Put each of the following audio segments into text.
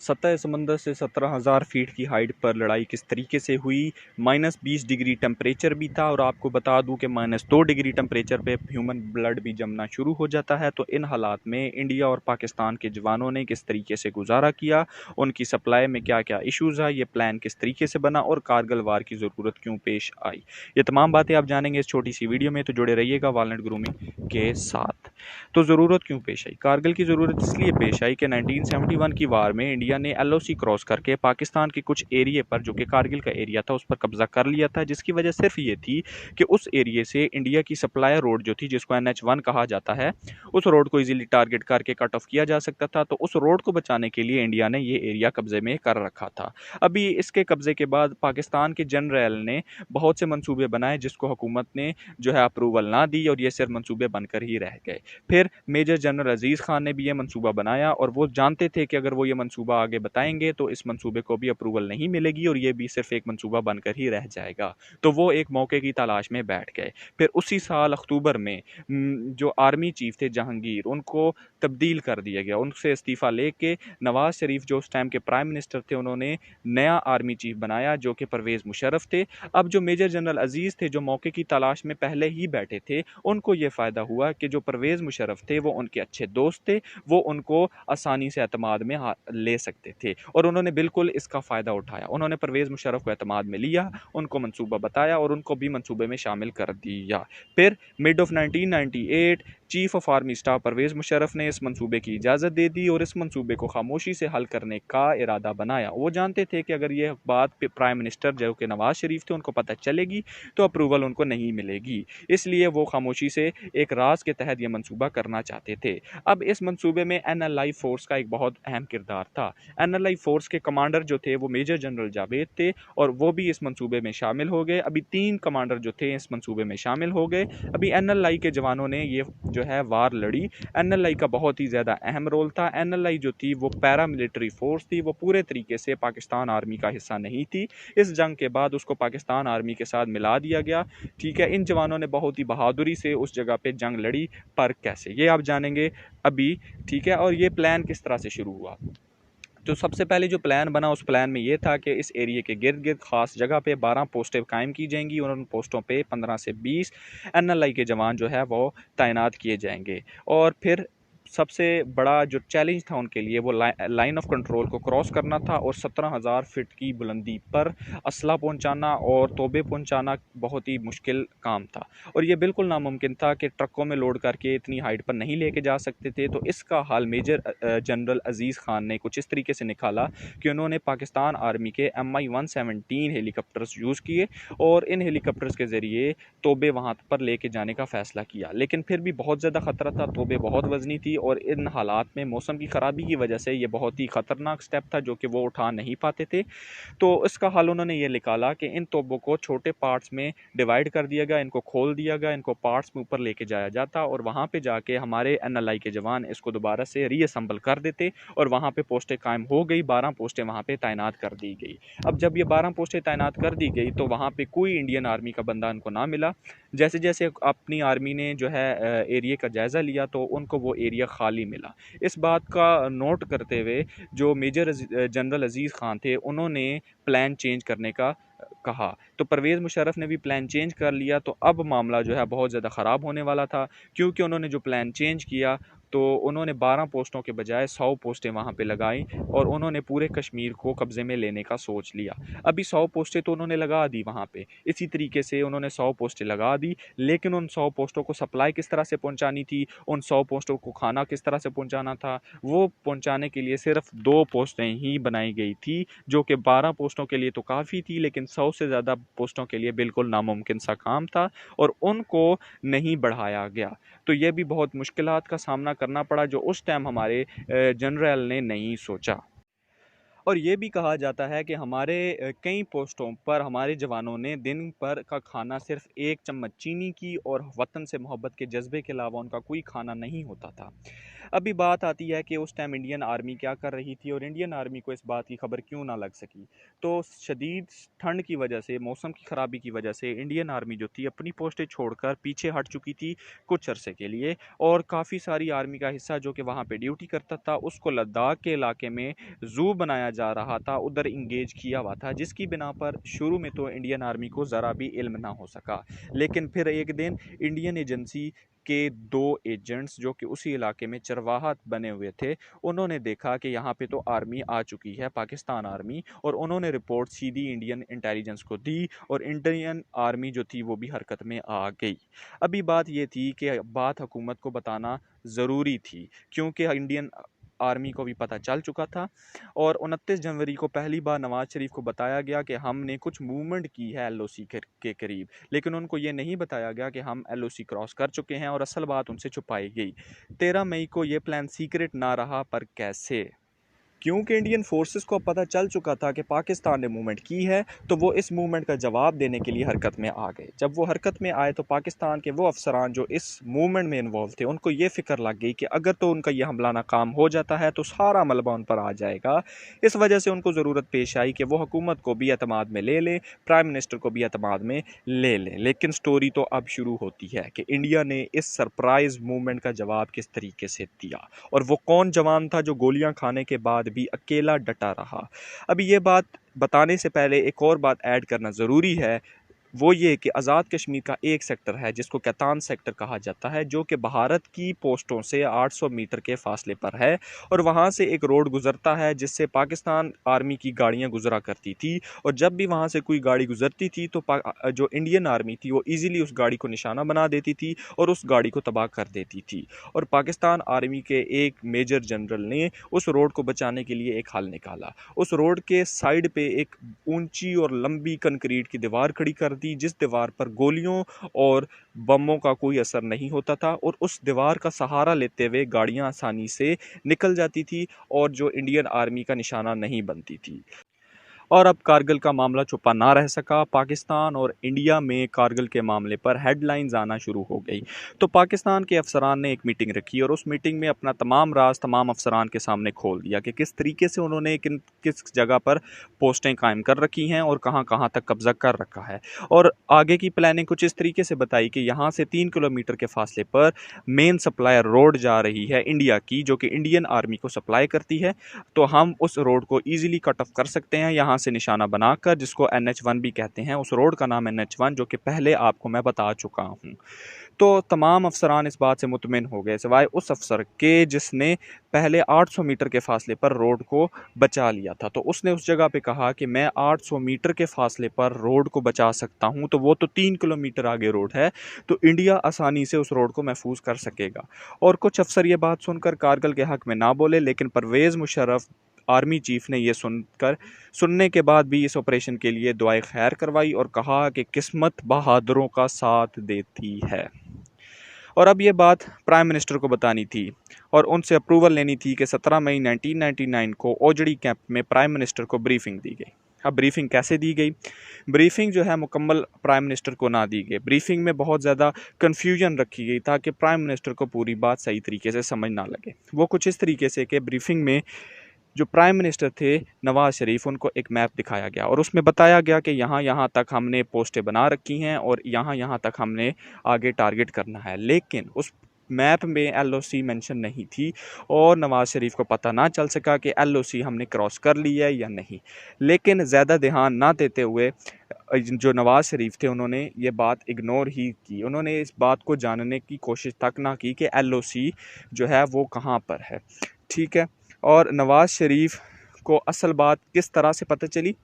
सतह समंदर से 17,000 फीट की हाइट पर लड़ाई किस तरीके से हुई। -20 डिग्री टेम्परेचर भी था और आपको बता दूं कि -2 डिग्री टेम्परेचर पे ह्यूमन ब्लड भी जमना शुरू हो जाता है। तो इन हालात में इंडिया और पाकिस्तान के जवानों ने किस तरीके से गुजारा किया, उनकी सप्लाई में क्या क्या इश्यूज़ आए, ये प्लान किस तरीके से बना और कारगिल वार की ज़रूरत क्यों पेश आई, ये तमाम बातें आप जानेंगे इस छोटी सी वीडियो में। तो जुड़े रहिएगा वॉलनट ग्रूमिंग के साथ। तो ज़रूरत क्यों पेश आई? कारगिल की ज़रूरत इसलिए पेश आई कि 1971 की वार में इंडिया ने एलओसी क्रॉस करके पाकिस्तान के कुछ एरिए पर, जो कि कारगिल का एरिया था, उस पर कब्जा कर लिया था, जिसकी वजह सिर्फ ये थी कि उस एरिए से इंडिया की सप्लायर रोड जो थी, जिसको NH1 कहा जाता है, उस रोड को इजीली टारगेट करके कट ऑफ किया जा सकता था। तो उस रोड को बचाने के लिए इंडिया ने ये एरिया कब्जे में कर रखा था। अभी इसके कब्जे के बाद पाकिस्तान के जनरल ने बहुत से मंसूबे बनाए, जिसको हुकूमत ने जो है अप्रूवल ना दी और ये सिर्फ मंसूबे बनकर ही रह गए। फिर मेजर जनरल अजीज़ खान ने भी ये मंसूबा बनाया और वो जानते थे कि अगर वो ये मंसूबा आगे बताएंगे तो इस मंसूबे को भी अप्रूवल नहीं मिलेगी और ये भी सिर्फ एक मंसूबा बनकर ही रह जाएगा। तो वो एक मौके की तलाश में बैठ गए। फिर उसी साल अक्टूबर में जो आर्मी चीफ थे जहांगीर, उनको तब्दील कर दिया गया। उनसे इस्तीफ़ा लेके नवाज शरीफ जो उस टाइम के प्राइम मिनिस्टर थे, उन्होंने नया आर्मी चीफ बनाया जो कि परवेज़ मुशर्रफ थे। अब जो मेजर जनरल अजीज़ थे, जो मौके की तलाश में पहले ही बैठे थे, उनको ये फ़ायदा हुआ कि जो परवेज़ मुशर्रफ थे वो उनके अच्छे दोस्त थे, वो उनको आसानी से एतमाद में ले सकते थे और उन्होंने बिल्कुल इसका फ़ायदा उठाया। उन्होंने परवेज़ मुशर्रफ को एतमाद में लिया, उनको मंसूबा बताया और उनको भी मंसूबे में शामिल कर दिया। फिर mid of 1998 chief of army staff Pervez Musharraf ने इस मंसूबे की इजाज़त दे दी और इस मंसूबे को खामोशी से हल करने का इरादा बनाया। वो जानते थे कि अगर ये बात प्राइम मिनिस्टर जो कि नवाज शरीफ थे, उनको पता चलेगी तो अप्रूवल उनको नहीं मिलेगी, इसलिए वो खामोशी से एक राज के तहत ये मंसूबा करना चाहते थे। अब इस मंसूबे में NLI फोर्स का एक बहुत अहम किरदार था। NLI फोर्स के कमांडर जो थे वो मेजर जनरल जावेद थे और वो भी इस मंसूबे में शामिल हो गए। अभी 3 कमांडर जो थे इस मंसूबे में शामिल हो गए। अभी NLI के जवानों ने ये जो है वार लड़ी। NLI का बहुत ही ज़्यादा अहम रोल था। NLI जो थी वो पैरा मिलिट्री फोर्स थी, वो पूरे तरीके से पाकिस्तान आर्मी का हिस्सा नहीं थी। इस जंग के बाद उसको पाकिस्तान आर्मी के साथ मिला दिया गया। ठीक है, इन जवानों ने बहुत ही बहादुरी से उस जगह पे जंग लड़ी, पर कैसे, ये आप जानेंगे अभी। ठीक है, और ये प्लान किस तरह से शुरू हुआ। तो सबसे पहले जो प्लान बना, उस प्लान में ये था कि इस एरिया के गिर्द गिर्द खास जगह पे 12 पोस्टें कायम की जाएंगी और उन पोस्टों पे 15 से 20 NLI के जवान जो है वो तैनात किए जाएंगे। और फिर सबसे बड़ा जो चैलेंज था उनके लिए वो लाइन ऑफ कंट्रोल को क्रॉस करना था और 17,000 फीट की बुलंदी पर असला पहुंचाना और तोबे पहुंचाना बहुत ही मुश्किल काम था और ये बिल्कुल नामुमकिन था कि ट्रकों में लोड करके इतनी हाइट पर नहीं लेके जा सकते थे। तो इसका हल मेजर जनरल अजीज़ खान ने कुछ इस तरीके से निकाला कि उन्होंने पाकिस्तान आर्मी के MI-117 हेलीकॉप्टर्स यूज़ किए और इन हेलीकॉप्टर्स के ज़रिए तोबे वहाँ पर लेके जाने का फ़ैसला किया। लेकिन फिर भी बहुत ज़्यादा ख़तरा था, तोबे बहुत वज़नी थी और इन हालात में मौसम की ख़राबी की वजह से ये बहुत ही ख़तरनाक स्टेप था जो कि वो उठा नहीं पाते थे। तो इसका हल उन्होंने ये निकाला कि इन तोपों को छोटे पार्ट्स में डिवाइड कर दिया गया, इनको खोल दिया गया, इनको पार्ट्स में ऊपर लेके जाया जाता और वहाँ पे जाके हमारे NLI के जवान इसको दोबारा से रीअसेंबल कर देते और वहाँ पे पोस्टें कायम हो गई। 12 पोस्टें वहाँ पे तैनात कर दी गई। अब जब ये 12 पोस्टें तैनात कर दी गई तो वहाँ पे कोई इंडियन आर्मी का बंदा उनको ना मिला। जैसे जैसे अपनी आर्मी ने जो है एरिया का जायज़ा लिया तो उनको वो एरिया खाली मिला। इस बात का नोट करते हुए जो मेजर जनरल अजीज़ खान थे, उन्होंने प्लान चेंज करने का कहा। तो परवेज़ मुशर्रफ ने भी प्लान चेंज कर लिया। तो अब मामला जो है बहुत ज़्यादा ख़राब होने वाला था, क्योंकि उन्होंने जो प्लान चेंज किया तो उन्होंने 12 पोस्टों के बजाय 100 पोस्टें वहाँ पे लगाई और उन्होंने पूरे कश्मीर को कब्ज़े में लेने का सोच लिया। अभी 100 पोस्टें तो उन्होंने लगा दी वहाँ पे, इसी तरीके से उन्होंने 100 पोस्टें लगा दी, लेकिन उन 100 पोस्टों को सप्लाई किस तरह से पहुँचानी थी, उन 100 पोस्टों को खाना किस तरह से पहुँचाना था, वो पहुँचाने के लिए सिर्फ 2 पोस्टें ही बनाई गई थी, जो कि 12 पोस्टों के लिए तो काफ़ी थी, लेकिन 100 से ज़्यादा पोस्टों के लिए बिल्कुल नामुमकिन सा काम था और उनको नहीं बढ़ाया गया। तो ये भी बहुत मुश्किलात का सामना करना पड़ा, जो उस टाइम हमारे जनरल ने नहीं सोचा। और ये भी कहा जाता है कि हमारे कई पोस्टों पर हमारे जवानों ने दिन पर का खाना सिर्फ 1 चम्मच चीनी की और वतन से मोहब्बत के जज्बे के अलावा उनका कोई खाना नहीं होता था। अभी बात आती है कि उस टाइम इंडियन आर्मी क्या कर रही थी और इंडियन आर्मी को इस बात की खबर क्यों ना लग सकी। तो शदीद ठंड की वजह से, मौसम की ख़राबी की वजह से इंडियन आर्मी जो थी अपनी पोस्टें छोड़कर पीछे हट चुकी थी कुछ अरसे के लिए, और काफ़ी सारी आर्मी का हिस्सा जो कि वहाँ पे ड्यूटी करता था उसको लद्दाख के इलाके में ज़ू बनाया जा रहा था, उधर इंगेज किया हुआ था, जिसकी बिना पर शुरू में तो इंडियन आर्मी को ज़रा भी इल्म ना हो सका। लेकिन फिर एक दिन इंडियन एजेंसी के दो एजेंट्स जो कि उसी इलाके में चरवाहा बने हुए थे, उन्होंने देखा कि यहाँ पे तो आर्मी आ चुकी है, पाकिस्तान आर्मी, और उन्होंने रिपोर्ट सीधी इंडियन इंटेलिजेंस को दी और इंडियन आर्मी जो थी वो भी हरकत में आ गई। अभी बात ये थी कि बात हुकूमत को बताना ज़रूरी थी, क्योंकि इंडियन आर्मी को भी पता चल चुका था, और 29 जनवरी को पहली बार नवाज शरीफ को बताया गया कि हमने कुछ मूवमेंट की है एलओसी के करीब, लेकिन उनको ये नहीं बताया गया कि हम एलओसी क्रॉस कर चुके हैं, और असल बात उनसे छुपाई गई। 13 मई को ये प्लान सीक्रेट ना रहा, पर कैसे? क्योंकि इंडियन फोर्सेस को पता चल चुका था कि पाकिस्तान ने मूवमेंट की है, तो वो इस मूवमेंट का जवाब देने के लिए हरकत में आ गए। जब वो हरकत में आए तो पाकिस्तान के वो अफसरान जो इस मूवमेंट में इन्वॉल्व थे, उनको ये फिक्र लग गई कि अगर तो उनका ये हमला नाकाम हो जाता है तो सारा मलबा उन पर आ जाएगा। इस वजह से उनको ज़रूरत पेश आई कि वो हुकूमत को भी एतमाद में ले लें, प्राइम मिनिस्टर को भी एतमाद में ले लें। लेकिन स्टोरी तो अब शुरू होती है कि इंडिया ने इस सरप्राइज मूवमेंट का जवाब किस तरीके से दिया, और वो कौन जवान था जो गोलियां खाने के बाद भी अकेला डटा रहा। अभी ये बात बताने से पहले एक और बात ऐड करना ज़रूरी है, वो ये कि आज़ाद कश्मीर का एक सेक्टर है जिसको कैतान सेक्टर कहा जाता है, जो कि भारत की पोस्टों से 800 मीटर के फासले पर है, और वहाँ से एक रोड गुजरता है जिससे पाकिस्तान आर्मी की गाड़ियाँ गुजरा करती थी, और जब भी वहाँ से कोई गाड़ी गुजरती थी तो जो इंडियन आर्मी थी वो ईज़िली उस गाड़ी को निशाना बना देती थी और उस गाड़ी को तबाह कर देती थी। और पाकिस्तान आर्मी के एक मेजर जनरल ने उस रोड को बचाने के लिए एक हल निकाला। उस रोड के साइड पे एक ऊंची और लंबी कंक्रीट की दीवार खड़ी कर दी, जिस दीवार पर गोलियों और बमों का कोई असर नहीं होता था, और उस दीवार का सहारा लेते हुए गाड़ियां आसानी से निकल जाती थी और जो इंडियन आर्मी का निशाना नहीं बनती थी। और अब कारगिल का मामला छुपा ना रह सका। पाकिस्तान और इंडिया में कारगिल के मामले पर हेडलाइंस आना शुरू हो गई। तो पाकिस्तान के अफसरान ने एक मीटिंग रखी और उस मीटिंग में अपना तमाम राज तमाम अफसरान के सामने खोल दिया कि किस तरीके से उन्होंने किस जगह पर पोस्टें कायम कर रखी हैं और कहाँ कहाँ तक कब्जा कर रखा है। और आगे की प्लानिंग कुछ इस तरीके से बताई कि यहाँ से 3 किलोमीटर के फासले पर मेन सप्लायर रोड जा रही है इंडिया की, जो कि इंडियन आर्मी को सप्लाई करती है। तो हम उस रोड को ईजिली कट ऑफ कर सकते हैं यहाँ से निशाना बनाकर, जिसको NH1 भी कहते हैं। उस रोड का नाम NH1, जो कि पहले आपको मैं बता चुका हूँ। तो तमाम अफसरान इस बात से मुतमिन हो गए, सिवाय उस अफसर के जिसने पहले 800 मीटर के फासले पर रोड को बचा लिया था। तो उसने उस जगह पे कहा कि मैं 800 मीटर के फासले पर रोड को बचा सकता हूं, तो वो तो 3 किलोमीटर आगे रोड है, तो इंडिया आसानी से उस रोड को महफूज कर सकेगा। और कुछ अफसर ये बात सुनकर कारगिल के हक में ना बोले, लेकिन परवेज़ मुशर्रफ आर्मी चीफ ने यह सुनने के बाद भी इस ऑपरेशन के लिए दुआए खैर करवाई और कहा कि किस्मत बहादुरों का साथ देती है। और अब ये बात प्राइम मिनिस्टर को बतानी थी और उनसे अप्रूवल लेनी थी कि 17 मई 1999 को ओजड़ी कैंप में प्राइम मिनिस्टर को ब्रीफिंग दी गई। अब ब्रीफिंग कैसे दी गई? ब्रीफिंग जो है मुकम्मल प्राइम मिनिस्टर को ना दी गई। ब्रीफिंग में बहुत ज़्यादा कन्फ्यूजन रखी गई ताकि प्राइम मिनिस्टर को पूरी बात सही तरीके से समझ ना लगे। वो कुछ इस तरीके से कि ब्रीफिंग में जो प्राइम मिनिस्टर थे नवाज़ शरीफ, उनको एक मैप दिखाया गया और उसमें बताया गया कि यहाँ यहाँ तक हमने पोस्टें बना रखी हैं और यहाँ यहाँ तक हमने आगे टारगेट करना है। लेकिन उस मैप में LOC मेंशन नहीं थी और नवाज़ शरीफ को पता ना चल सका कि LOC हमने क्रॉस कर ली है या नहीं। लेकिन ज़्यादा ध्यान ना देते हुए जो नवाज़ शरीफ थे उन्होंने ये बात इग्नोर ही की। उन्होंने इस बात को जानने की कोशिश तक ना की कि LOC जो है वो कहाँ पर है। ठीक है। और नवाज़ शरीफ को असल बात किस तरह से पता चली?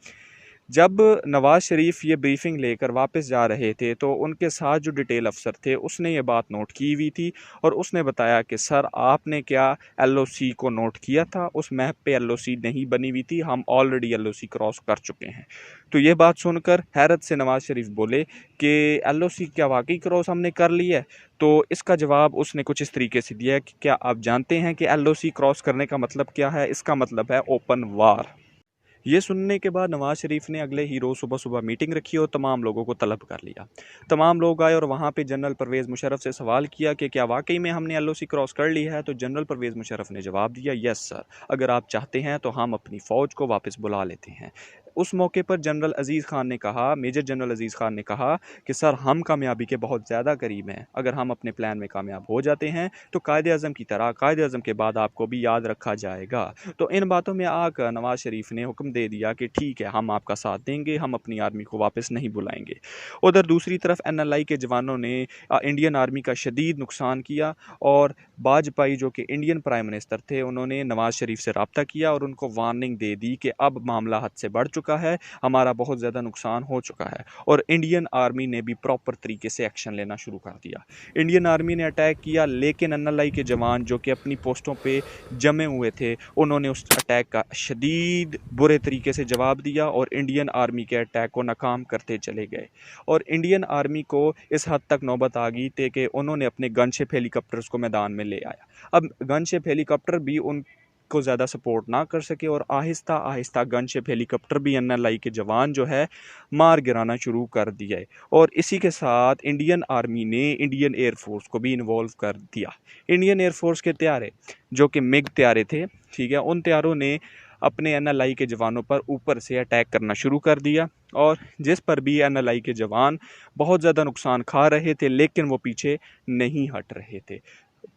जब नवाज़ शरीफ ये ब्रीफिंग लेकर वापस जा रहे थे तो उनके साथ जो डिटेल अफसर थे उसने ये बात नोट की हुई थी और उसने बताया कि सर आपने क्या LOC को नोट किया था? उस मैप पे LOC नहीं बनी हुई थी, हम ऑलरेडी LOC क्रॉस कर चुके हैं। तो ये बात सुनकर हैरत से नवाज़ शरीफ बोले कि LOC क्या वाकई क्रॉस हमने कर ली है? तो इसका जवाब उसने कुछ इस तरीके से दिया कि क्या आप जानते हैं कि LOC क्रॉस करने का मतलब क्या है? इसका मतलब है ओपन वार। ये सुनने के बाद नवाज शरीफ ने अगले ही रोज़ सुबह सुबह मीटिंग रखी और तमाम लोगों को तलब कर लिया। तमाम लोग आए और वहाँ पे जनरल परवेज़ मुशर्रफ से सवाल किया कि क्या वाकई में हमने एलओसी क्रॉस कर ली है। तो जनरल परवेज़ मुशर्रफ ने जवाब दिया, यस सर, अगर आप चाहते हैं तो हम अपनी फ़ौज को वापस बुला लेते हैं। उस मौके पर जनरल अजीज़ खान ने कहा, मेजर जनरल अजीज़ खान ने कहा कि सर हम कामयाबी के बहुत ज़्यादा करीब हैं। अगर हम अपने प्लान में कामयाब हो जाते हैं तो कायदे आज़म की तरह कायदे आज़म के बाद आपको भी याद रखा जाएगा। तो इन बातों में आकर नवाज शरीफ ने हुक्म दे दिया कि ठीक है, हम आपका साथ देंगे, हम अपनी आर्मी को वापस नहीं बुलाएंगे। उधर दूसरी तरफ एनएलआई के जवानों ने इंडियन आर्मी का शदीद नुकसान किया और वाजपेयी जो कि इंडियन प्राइम मिनिस्टर थे, उन्होंने नवाज शरीफ से रब्ता किया और उनको वार्निंग दे दी कि अब मामला हद से बढ़ चुका है, हमारा बहुत ज़्यादा नुकसान हो चुका है। और इंडियन आर्मी ने भी प्रॉपर तरीके से एक्शन लेना शुरू कर दिया। इंडियन आर्मी ने अटैक किया, लेकिन एनएलआई के जवान जो कि अपनी पोस्टों पे जमे हुए थे, उन्होंने उस अटैक का शदीद बुरे तरीके से जवाब दिया और इंडियन आर्मी के अटैक को नाकाम करते चले गए। और इंडियन आर्मी को इस हद तक नौबत आ गई थी कि उन्होंने अपने गनशिप हेलीकॉप्टर्स को मैदान में ले आया। अब गनशिप हेलीकॉप्टर भी उनको ज़्यादा सपोर्ट ना कर सके और आहिस्ता आहिस्ता गनशिप हेलीकॉप्टर भी एनएलआई के जवान जो है मार गिराना शुरू कर दिया। और इसी के साथ इंडियन आर्मी ने इंडियन एयरफोर्स को भी इन्वॉल्व कर दिया। इंडियन एयरफोर्स के त्यारे जो कि मिग त्यारे थे, ठीक है, उन त्यारों ने अपने एनएलआई के जवानों पर ऊपर से अटैक करना शुरू कर दिया और जिस पर भी एनएलआई के जवान बहुत ज़्यादा नुकसान खा रहे थे, लेकिन वो पीछे नहीं हट रहे थे।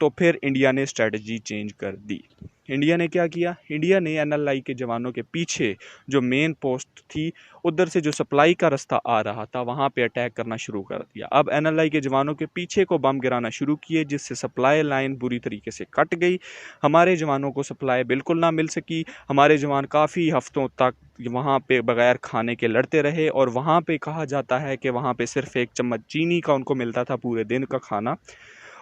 तो फिर इंडिया ने स्ट्रेटजी चेंज कर दी। इंडिया ने क्या किया, इंडिया ने एनएलआई के जवानों के पीछे जो मेन पोस्ट थी, उधर से जो सप्लाई का रास्ता आ रहा था, वहाँ पे अटैक करना शुरू कर दिया। अब एनएलआई के जवानों के पीछे को बम गिराना शुरू किए, जिससे सप्लाई लाइन बुरी तरीके से कट गई। हमारे जवानों को सप्लाई बिल्कुल ना मिल सकी। हमारे जवान काफ़ी हफ्तों तक वहाँ पे बगैर खाने के लड़ते रहे और वहाँ पे कहा जाता है कि वहाँ पे सिर्फ एक चम्मच चीनी का उनको मिलता था पूरे दिन का खाना।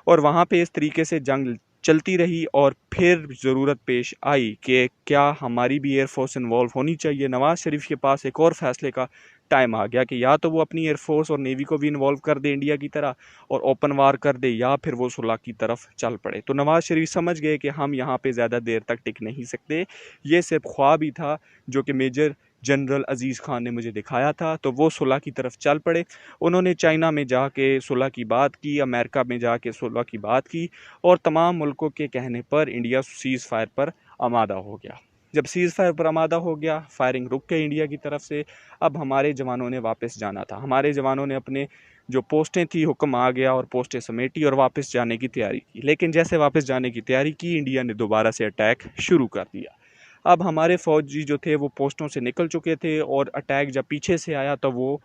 और वहाँ पे इस तरीके से जंग चलती रही और फिर ज़रूरत पेश आई कि क्या हमारी भी एयरफोर्स इन्वॉल्व होनी चाहिए। नवाज़ शरीफ के पास एक और फैसले का टाइम आ गया कि या तो वो अपनी एयरफोर्स और नेवी को भी इन्वॉल्व कर दे इंडिया की तरह और ओपन वार कर दे, या फिर वो सुलह की तरफ चल पड़े। तो नवाज़ शरीफ समझ गए कि हम यहाँ पे ज़्यादा देर तक टिक नहीं सकते। ये सिर्फ ख्वाब ही था जो कि मेजर जनरल अजीज़ खान ने मुझे दिखाया था। तो वो सुलह की तरफ चल पड़े। उन्होंने चाइना में जाके सुलह की बात की, अमेरिका में जाके सुलह की बात की और तमाम मुल्कों के कहने पर इंडिया सीज़ फायर पर आमादा हो गया। जब सीज़ फायर पर आमादा हो गया, फायरिंग रुक गई इंडिया की तरफ से। अब हमारे जवानों ने वापस जाना था। हमारे जवानों ने अपने जो पोस्टें थी, हुक्म आ गया और पोस्टें समेटी और वापस जाने की तैयारी की। लेकिन जैसे वापस जाने की तैयारी की, इंडिया ने दोबारा से अटैक शुरू कर दिया। अब हमारे फौजी जो थे वो पोस्टों से निकल चुके थे और अटैक जब पीछे से आया तो वो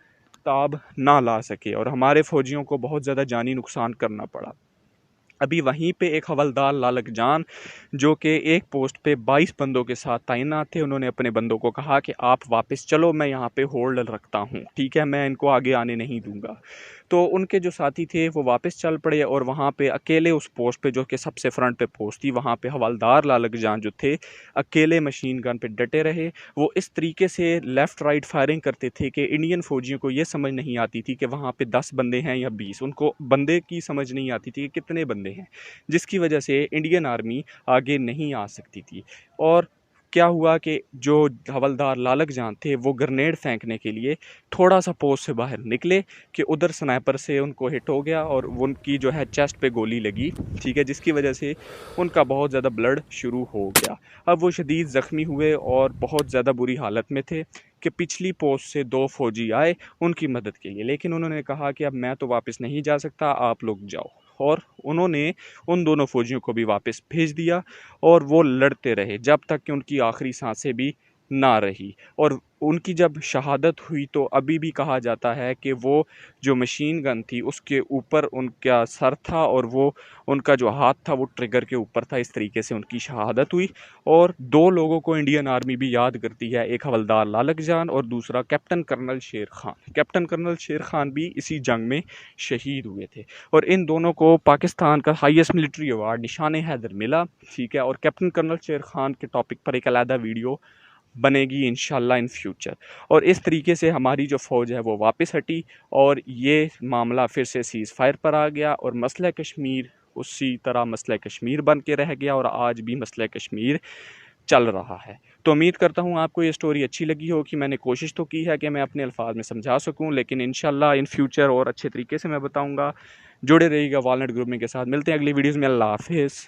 ताब ना ला सके और हमारे फौजियों को बहुत ज़्यादा जानी नुकसान करना पड़ा। अभी वहीं पे एक हवलदार लालक जान जो कि एक पोस्ट पे 22 बंदों के साथ तैनात थे, उन्होंने अपने बंदों को कहा कि आप वापस चलो, मैं यहाँ पे होल्ड रखता हूँ, ठीक है, मैं इनको आगे आने नहीं दूंगा। तो उनके जो साथी थे वो वापस चल पड़े और वहाँ पे अकेले उस पोस्ट पे जो कि सबसे फ्रंट पे पोस्ट थी, वहाँ पे हवलदार लालक जान जो थे अकेले मशीन गन पे डटे रहे। वो इस तरीके से लेफ़्ट राइट फायरिंग करते थे कि इंडियन फौजियों को ये समझ नहीं आती थी कि वहाँ पे 10 बंदे हैं या 20, उनको बंदे की समझ नहीं आती थी कि कितने बंदे हैं, जिसकी वजह से इंडियन आर्मी आगे नहीं आ सकती थी। और क्या हुआ कि जो हवलदार लालक जान थे वो ग्रेनेड फेंकने के लिए थोड़ा सा पोस्ट से बाहर निकले कि उधर स्नाइपर से उनको हिट हो गया और उनकी जो है चेस्ट पे गोली लगी, ठीक है, जिसकी वजह से उनका बहुत ज़्यादा ब्लड शुरू हो गया। अब वो शदीद ज़ख्मी हुए और बहुत ज़्यादा बुरी हालत में थे कि पिछली पोस्ट से 2 फौजी आए उनकी मदद के लिए, लेकिन उन्होंने कहा कि अब मैं तो वापस नहीं जा सकता, आप लोग जाओ। और उन्होंने उन दोनों फौजियों को भी वापस भेज दिया और वो लड़ते रहे जब तक कि उनकी आखिरी सांसें भी ना रही। और उनकी जब शहादत हुई तो अभी भी कहा जाता है कि वो जो मशीन गन थी उसके ऊपर उनका सर था और वो उनका जो हाथ था वो ट्रिगर के ऊपर था। इस तरीके से उनकी शहादत हुई। और 2 लोगों को इंडियन आर्मी भी याद करती है, एक हवलदार लालक जान और दूसरा कैप्टन कर्नल शेर खान। कैप्टन कर्नल शेर खान भी इसी जंग में शहीद हुए थे और इन दोनों को पाकिस्तान का हाईएस्ट मिलिट्री अवार्ड निशान हैदर मिला, ठीक है। और कैप्टन कर्नल शेर खान के टॉपिक पर एक अलहदा वीडियो बनेगी इंशाल्लाह इन फ्यूचर। और इस तरीके से हमारी जो फ़ौज है वो वापस हटी और ये मामला फिर से सीज़ फायर पर आ गया और मसला कश्मीर उसी तरह मसला कश्मीर बन के रह गया और आज भी मसला कश्मीर चल रहा है। तो उम्मीद करता हूँ आपको ये स्टोरी अच्छी लगी होगी। मैंने कोशिश तो की है कि मैं अपने अल्फाज में समझा सकूँ, लेकिन इंशाल्लाह इन फ्यूचर और अच्छे तरीके से मैं बताऊँगा। जुड़े रहिएगा वॉलनट ग्रुमिंग के साथ। मिलते हैं अगली वीडियोज़ में। अल्लाह हाफिज़।